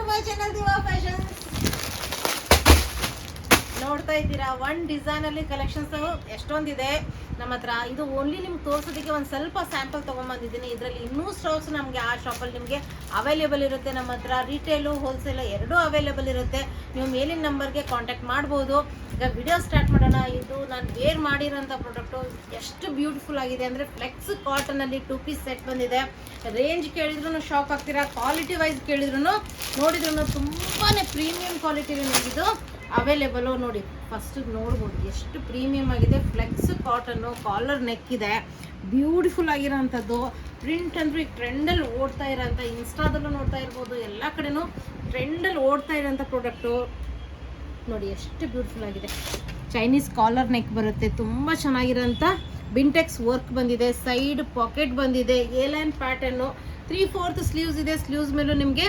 My channel ದಿವಾ fashion. ನೋಡ್ತಾ ಇದ್ದೀರಾ, one design ಅಲ್ಲಿ ಕಲೆಕ್ಷನ್ಸ್ ಎಷ್ಟೊಂದಿದೆ ನಮ್ಮ ಹತ್ರ. ಇದು ಓನ್ಲಿ ನಿಮ್ಗೆ ತೋರಿಸೋದಕ್ಕೆ ಒಂದು ಸ್ವಲ್ಪ ಸ್ಯಾಂಪಲ್ ತೊಗೊಂಬಂದಿದ್ದೀನಿ. ಇದರಲ್ಲಿ ಇನ್ನೂ ಸ್ಟಾಕ್ಸ್ ನಮಗೆ ಆ ಶಾಪಲ್ಲಿ ನಿಮಗೆ ಅವೈಲೇಬಲ್ ಇರುತ್ತೆ. ನಮ್ಮ ಹತ್ರ ರಿಟೇಲು ಹೋಲ್ಸೇಲ್ ಎರಡೂ ಅವೈಲೇಬಲ್ ಇರುತ್ತೆ. ನೀವು ಮೇಲಿನ ನಂಬರ್ಗೆ ಕಾಂಟ್ಯಾಕ್ಟ್ ಮಾಡ್ಬೋದು. ಈಗ ವಿಡಿಯೋ ಸ್ಟಾರ್ಟ್ ಮಾಡೋಣ. ಇದು ನಾನು ವೇರ್ ಮಾಡಿರೋಂಥ ಪ್ರಾಡಕ್ಟು ಎಷ್ಟು ಬ್ಯೂಟಿಫುಲ್ ಆಗಿದೆ ಅಂದರೆ ಫ್ಲೆಕ್ಸ್ ಕಾಟನಲ್ಲಿ 2 ಪೀಸ್ ಸೆಟ್ ಬಂದಿದೆ. ರೇಂಜ್ ಕೇಳಿದ್ರು ಶಾಕ್ ಆಗ್ತೀರಾ, ಕ್ವಾಲಿಟಿ ವೈಸ್ ಕೇಳಿದ್ರು ನೋಡಿದ್ರು ತುಂಬಾ ಪ್ರೀಮಿಯಂ ಕ್ವಾಲಿಟಿಲಿ ನಿಮಗಿದು ಅವೈಲೇಬಲು. ನೋಡಿ, ಫಸ್ಟ್ ನೋಡ್ಬೋದು ಎಷ್ಟು ಪ್ರೀಮಿಯಂ ಆಗಿದೆ. ಫ್ಲೆಕ್ಸ್ ಕಾಟನ್ನು, ಕಾಲರ್ ನೆಕ್ ಇದೆ, ಬ್ಯೂಟಿಫುಲ್ ಆಗಿರೋಂಥದ್ದು. ಪ್ರಿಂಟ್ ಅಂದರೆ ಟ್ರೆಂಡಲ್ಲಿ ಓಡ್ತಾ ಇರೋಂಥ, ಇನ್ಸ್ಟಾದಲ್ಲೂ ನೋಡ್ತಾ ಇರ್ಬೋದು, ಎಲ್ಲ ಕಡೆನೂ ಟ್ರೆಂಡಲ್ಲಿ ಓಡ್ತಾ ಇರೋಂಥ ಪ್ರಾಡಕ್ಟು. ನೋಡಿ ಎಷ್ಟು ಬ್ಯೂಟಿಫುಲ್ ಆಗಿದೆ. ಚೈನೀಸ್ ಕಾಲರ್ ನೆಕ್ ಬರುತ್ತೆ, ತುಂಬ ಚೆನ್ನಾಗಿರೋಂಥ ಬಿಂಟೆಕ್ಸ್ ವರ್ಕ್ ಬಂದಿದೆ. ಸೈಡ್ ಪಾಕೆಟ್ ಬಂದಿದೆ, ಏಲೈನ್ ಪ್ಯಾಟರ್ನು. 3/4 ಸ್ಲೀವ್ಸ್ ಇದೆ. ಸ್ಲೀವ್ಸ್ ಮೇಲೂ ನಿಮಗೆ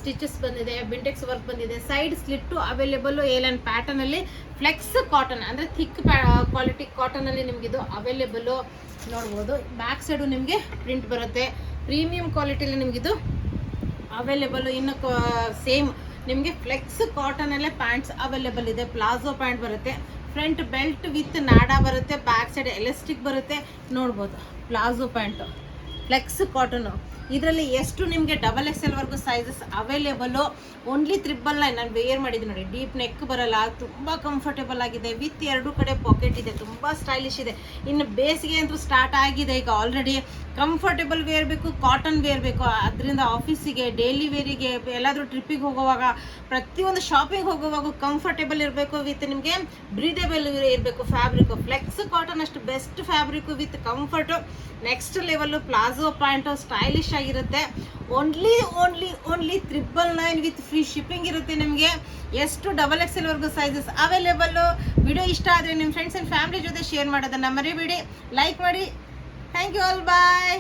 ಸ್ಟಿಚಸ್ ಬಂದಿದೆ, ಬಿಂಟೆಕ್ಸ್ ವರ್ಕ್ ಬಂದಿದೆ. ಸೈಡ್ ಸ್ಲಿಟ್ಟು ಅವೈಲೇಬಲ್ ಏಲೈನ್ ಪ್ಯಾಟರ್ನಲ್ಲಿ. ಫ್ಲೆಕ್ಸ್ ಕಾಟನ್ ಅಂದರೆ ಥಿಕ್ ಕ್ವಾಲಿಟಿ ಕಾಟನಲ್ಲಿ ನಿಮಗಿದು ಅವೈಲೇಬಲು ನೋಡ್ಬೋದು. ಬ್ಯಾಕ್ ಸೈಡು ನಿಮಗೆ ಪ್ರಿಂಟ್ ಬರುತ್ತೆ. ಪ್ರೀಮಿಯಂ ಕ್ವಾಲಿಟಿಯಲ್ಲಿ ನಿಮಗಿದು ಅವೈಲೇಬಲು. ಇನ್ನು ಸೇಮ್ ನಿಮಗೆ ಫ್ಲೆಕ್ಸ್ ಕಾಟನಲ್ಲೇ ಪ್ಯಾಂಟ್ಸ್ ಅವೈಲೇಬಲ್ ಇದೆ. ಪ್ಲಾಜೋ ಪ್ಯಾಂಟ್ ಬರುತ್ತೆ, ಫ್ರಂಟ್ ಬೆಲ್ಟ್ ವಿತ್ ನಾಡಾ ಬರುತ್ತೆ, ಬ್ಯಾಕ್ ಸೈಡ್ ಎಲಾಸ್ಟಿಕ್ ಬರುತ್ತೆ. ನೋಡ್ಬೋದು ಪ್ಲಾಜೋ ಪ್ಯಾಂಟು ಫ್ಲೆಕ್ಸ್ ಕಾಟನು. ಇದರಲ್ಲಿ ಎಷ್ಟು ನಿಮಗೆ XXL ವರ್ಗು ಸೈಜಸ್ ಅವೈಲೇಬಲು. ಓನ್ಲಿ 999. ನಾನು ವೇರ್ ಮಾಡಿದ್ದೀನಿ ನೋಡಿ. ಡೀಪ್ ನೆಕ್ ಬರಲ್ಲ, ತುಂಬ ಕಂಫರ್ಟೇಬಲ್ ಆಗಿದೆ. ವಿತ್ 2 ಕಡೆ ಪಾಕೆಟ್ ಇದೆ, ತುಂಬ ಸ್ಟೈಲಿಶ್ ಇದೆ. ಇನ್ನು ಬೇಸಿಗೆ ಅಂತೂ ಸ್ಟಾರ್ಟ್ ಆಗಿದೆ ಈಗ ಆಲ್ರೆಡಿ. ಕಂಫರ್ಟೇಬಲ್ ವೇರ್ ಬೇಕು, ಕಾಟನ್ ವೇರ್ ಬೇಕು. ಅದರಿಂದ ಆಫೀಸಿಗೆ, ಡೈಲಿ ವೇರಿಗೆ, ಎಲ್ಲಾದರೂ ಟ್ರಿಪ್ಪಿಗೆ ಹೋಗುವಾಗ, ಪ್ರತಿಯೊಂದು ಶಾಪಿಂಗ್ ಹೋಗುವಾಗ ಕಂಫರ್ಟೇಬಲ್ ಇರಬೇಕು. ವಿತ್ ನಿಮಗೆ ಬ್ರೀದೇಬಲ್ ಇರಬೇಕು ಫ್ಯಾಬ್ರಿಕ್. ಫ್ಲೆಕ್ಸ್ ಕಾಟನ್ ಅಷ್ಟು best fabric with comfort. Next level palazzo pant stylish ಆಗಿರುತ್ತೆ. ಓನ್ಲಿ 999 ವಿತ್ ಫ್ರೀ ಶಿಪ್ಪಿಂಗ್ ಇರುತ್ತೆ ನಿಮಗೆ. ಎಷ್ಟು XXL ವರ್ಗು ಸೈಜಸ್ ಅವೈಲೇಬಲ್ಲು. ವಿಡಿಯೋ ಇಷ್ಟ ಆದರೆ ನಿಮ್ಮ ಫ್ರೆಂಡ್ಸ್ ಆ್ಯಂಡ್ ಫ್ಯಾಮಿಲಿ ಜೊತೆ ಶೇರ್ ಮಾಡೋದನ್ನು ಮರಿಬೇಡಿ. ಲೈಕ್ ಮಾಡಿ. Thank you all, bye.